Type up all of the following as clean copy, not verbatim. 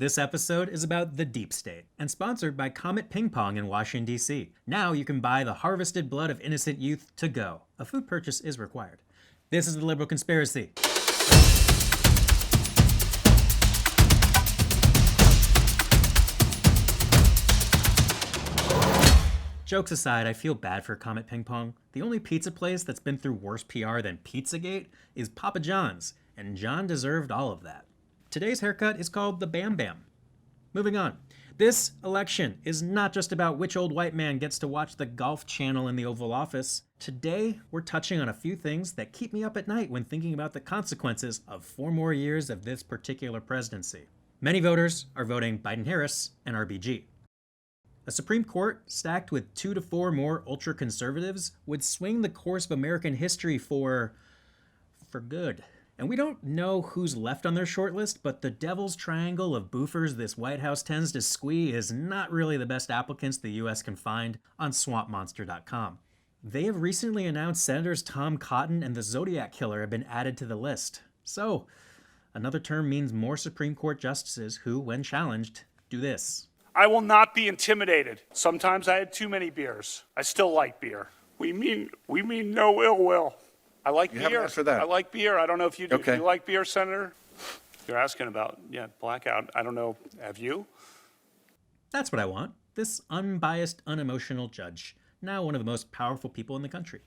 This episode is about the deep state and sponsored by Comet Ping Pong in Washington, D.C. Now you can buy the harvested blood of innocent youth to go. A food purchase is required. This is the Liberal Conspiracy. Jokes aside, I feel bad for Comet Ping Pong. The only pizza place that's been through worse PR than Pizzagate is Papa John's, and John deserved all of that. Today's haircut is called the Bam Bam. Moving on. This election is not just about which old white man gets to watch the Golf Channel in the Oval Office. Today, we're touching on a few things that keep me up at night when thinking about the consequences of 4 more years of this particular presidency. Many voters are voting Biden-Harris and RBG. A Supreme Court stacked with 2 to 4 more ultra-conservatives would swing the course of American history for good. And we don't know who's left on their shortlist, but the devil's triangle of boofers this White House tends to squee is not really the best applicants the U.S. can find on swampmonster.com. They have recently announced Senators Tom Cotton and the Zodiac Killer have been added to the list. So, another term means more Supreme Court justices who, when challenged, do this. I will not be intimidated. Sometimes I had too many beers. I still like beer. We mean no ill will. I like beer. You haven't asked for that. I like beer. I don't know if you do. Okay. Do you like beer, Senator? You're asking about, blackout. I don't know. Have you? That's what I want. This unbiased, unemotional judge. Now one of the most powerful people in the country.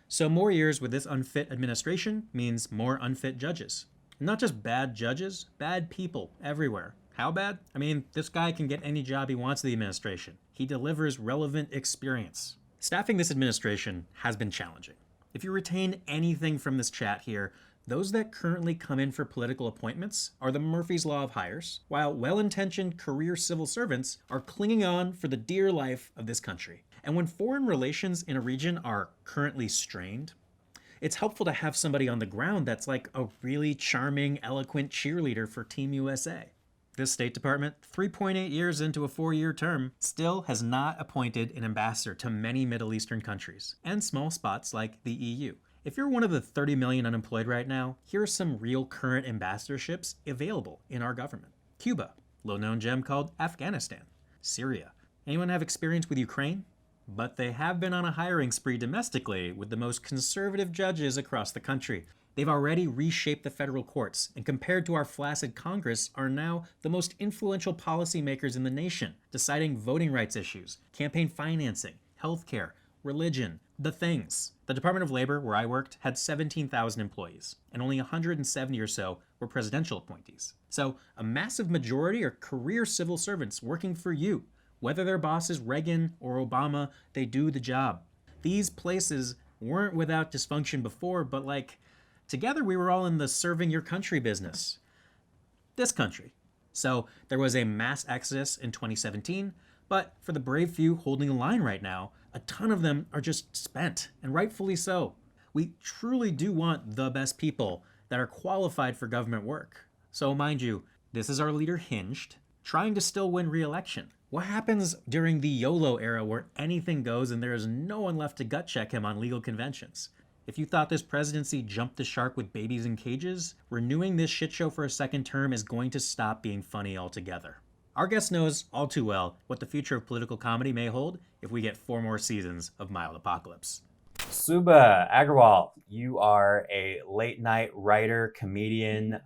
So more years with this unfit administration means more unfit judges. Not just bad judges, bad people everywhere. How bad? I mean, this guy can get any job he wants in the administration. He delivers relevant experience. Staffing this administration has been challenging. If you retain anything from this chat here, those that currently come in for political appointments are the Murphy's Law of hires, while well-intentioned career civil servants are clinging on for the dear life of this country. And when foreign relations in a region are currently strained, it's helpful to have somebody on the ground that's like a really charming, eloquent cheerleader for Team USA. This State Department, 3.8 years into a 4-year term, still has not appointed an ambassador to many Middle Eastern countries, and small spots like the EU. If you're one of the 30 million unemployed right now, here are some real current ambassadorships available in our government. Cuba, low-known gem called Afghanistan. Syria. Anyone have experience with Ukraine? But they have been on a hiring spree domestically with the most conservative judges across the country. They've already reshaped the federal courts, and compared to our flaccid Congress, are now the most influential policymakers in the nation, deciding voting rights issues, campaign financing, healthcare, religion, the things. The Department of Labor, where I worked, had 17,000 employees, and only 170 or so were presidential appointees. So a massive majority are career civil servants working for you. Whether their boss is Reagan or Obama, they do the job. These places weren't without dysfunction before, but together we were all in the serving your country business. This country. So there was a mass exodus in 2017, but for the brave few holding the line right now, a ton of them are just spent, and rightfully so. We truly do want the best people that are qualified for government work. So mind you, this is our leader hinged, trying to still win re-election. What happens during the YOLO era where anything goes and there is no one left to gut check him on legal conventions? If you thought this presidency jumped the shark with babies in cages, renewing this shitshow for a second term is going to stop being funny altogether. Our guest knows all too well what the future of political comedy may hold if we get 4 more seasons of Mild Apocalypse. Subhah Agarwal, you are a late night writer, comedian,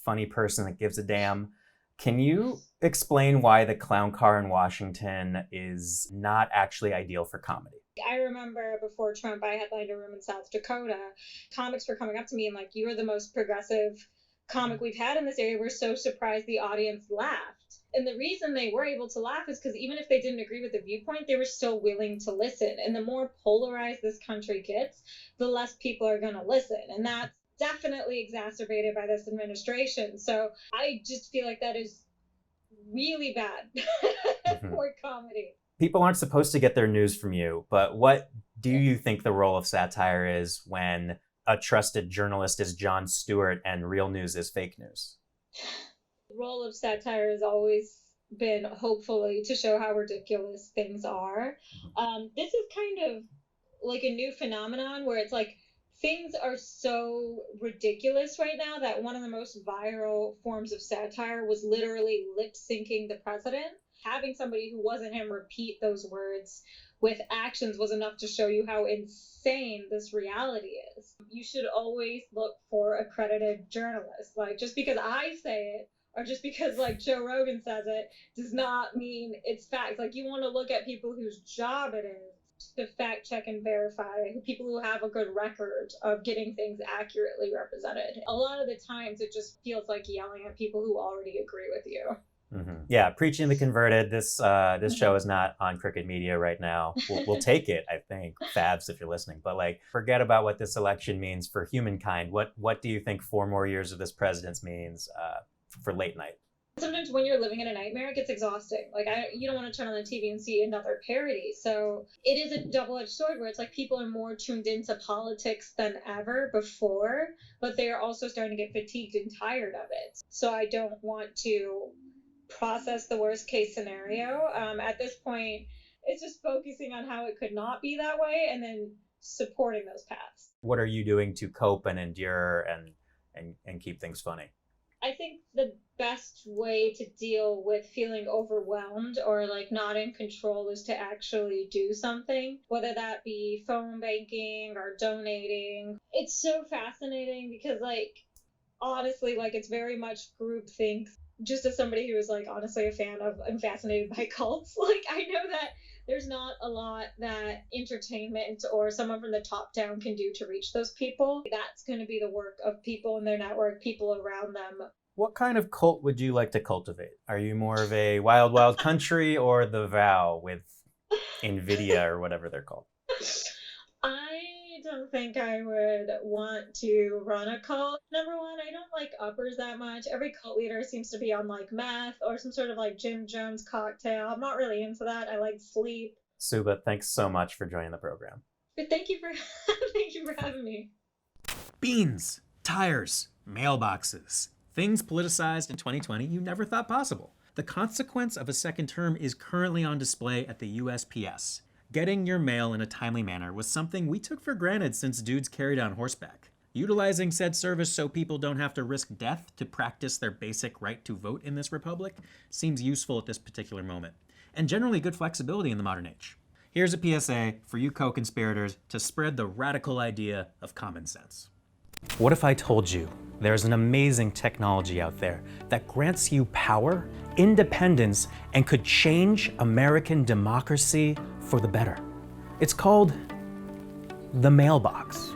funny person that gives a damn. Can you explain why the clown car in Washington is not actually ideal for comedy? I remember before Trump, I headlined a room in South Dakota. Comics were coming up to me and you are the most progressive comic we've had in this area. We're so surprised the audience laughed. And the reason they were able to laugh is because even if they didn't agree with the viewpoint, they were still willing to listen. And the more polarized this country gets, the less people are going to listen. And that's definitely exacerbated by this administration. So I just feel like that is really bad for comedy. People aren't supposed to get their news from you, but what do you think the role of satire is when a trusted journalist is Jon Stewart and real news is fake news? The role of satire has always been, hopefully, to show how ridiculous things are. This is kind of like a new phenomenon where it's Things are so ridiculous right now that one of the most viral forms of satire was literally lip syncing the president. Having somebody who wasn't him repeat those words with actions was enough to show you how insane this reality is. You should always look for accredited journalists. Like, just because I say it or just because like Joe Rogan says it does not mean it's facts. Like, you want to look at people whose job it is to fact check and verify, people who have a good record of getting things accurately represented. A lot of the times it just feels like yelling at people who already agree with you. Mm-hmm. Yeah, preaching the converted. This show is not on Crooked Media right now. We'll take it, I think, Fabs, if you're listening. But like, forget about what this election means for humankind. What do you think 4 more years of this president's means for late night? Sometimes when you're living in a nightmare, it gets exhausting. Like, you don't want to turn on the TV and see another parody. So it is a double-edged sword where it's like people are more tuned into politics than ever before, but they are also starting to get fatigued and tired of it. So I don't want to process the worst case scenario. At this point, it's just focusing on how it could not be that way and then supporting those paths. What are you doing to cope and endure and keep things funny? I think the best way to deal with feeling overwhelmed or like not in control is to actually do something, whether that be phone banking or donating. It's so fascinating because, like, honestly, like, it's very much groupthink. Just as somebody who is like honestly a fan of and fascinated by cults, like, I know that there's not a lot that entertainment or someone from the top down can do to reach those people. That's going to be the work of people in their network, people around them. What kind of cult would you like to cultivate? Are you more of a Wild Wild Country or The Vow with NVIDIA or whatever they're called? I don't think I would want to run a cult. Number one, I don't like uppers that much. Every cult leader seems to be on like meth or some sort of like Jim Jones cocktail. I'm not really into that. I like sleep. Subhah, thanks so much for joining the program. But thank you for having me. Beans, tires, mailboxes. Things politicized in 2020 you never thought possible. The consequence of a second term is currently on display at the USPS. Getting your mail in a timely manner was something we took for granted since dudes carried on horseback. Utilizing said service so people don't have to risk death to practice their basic right to vote in this republic seems useful at this particular moment, and generally good flexibility in the modern age. Here's a PSA for you co-conspirators to spread the radical idea of common sense. What if I told you there's an amazing technology out there that grants you power, independence, and could change American democracy for the better? It's called the mailbox.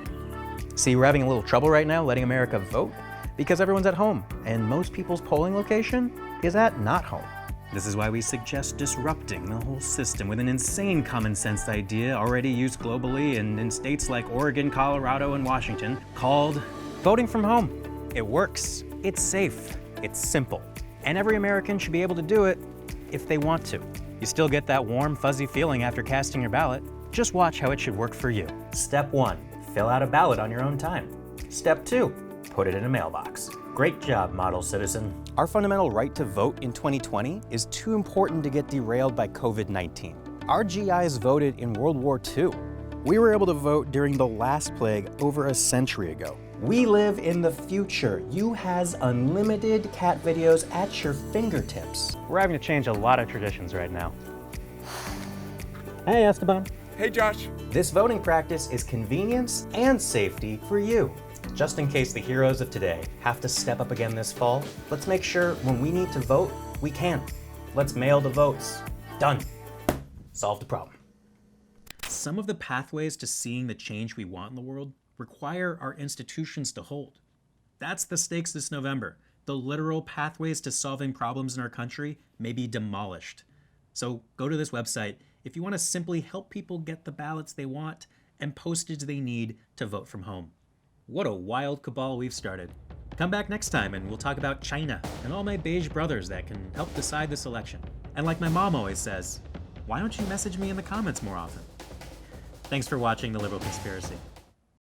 See, we're having a little trouble right now letting America vote because everyone's at home, and most people's polling location is at not home. This is why we suggest disrupting the whole system with an insane common sense idea already used globally and in states like Oregon, Colorado, and Washington called voting from home. It works, it's safe, it's simple, and every American should be able to do it if they want to. You still get that warm, fuzzy feeling after casting your ballot. Just watch how it should work for you. Step 1, fill out a ballot on your own time. Step 2, put it in a mailbox. Great job, model citizen. Our fundamental right to vote in 2020 is too important to get derailed by COVID-19. Our GIs voted in World War II. We were able to vote during the last plague over a century ago. We live in the future. You has unlimited cat videos at your fingertips. We're having to change a lot of traditions right now. Hey, Esteban. Hey, Josh. This voting practice is convenience and safety for you. Just in case the heroes of today have to step up again this fall, let's make sure when we need to vote, we can. Let's mail the votes. Done. Solved the problem. Some of the pathways to seeing the change we want in the world require our institutions to hold. That's the stakes this November. The literal pathways to solving problems in our country may be demolished. So go to this website if you want to simply help people get the ballots they want and postage they need to vote from home. What a wild cabal we've started. Come back next time and we'll talk about China and all my beige brothers that can help decide this election. And like my mom always says, why don't you message me in the comments more often? Thanks for watching The Liberal Conspiracy.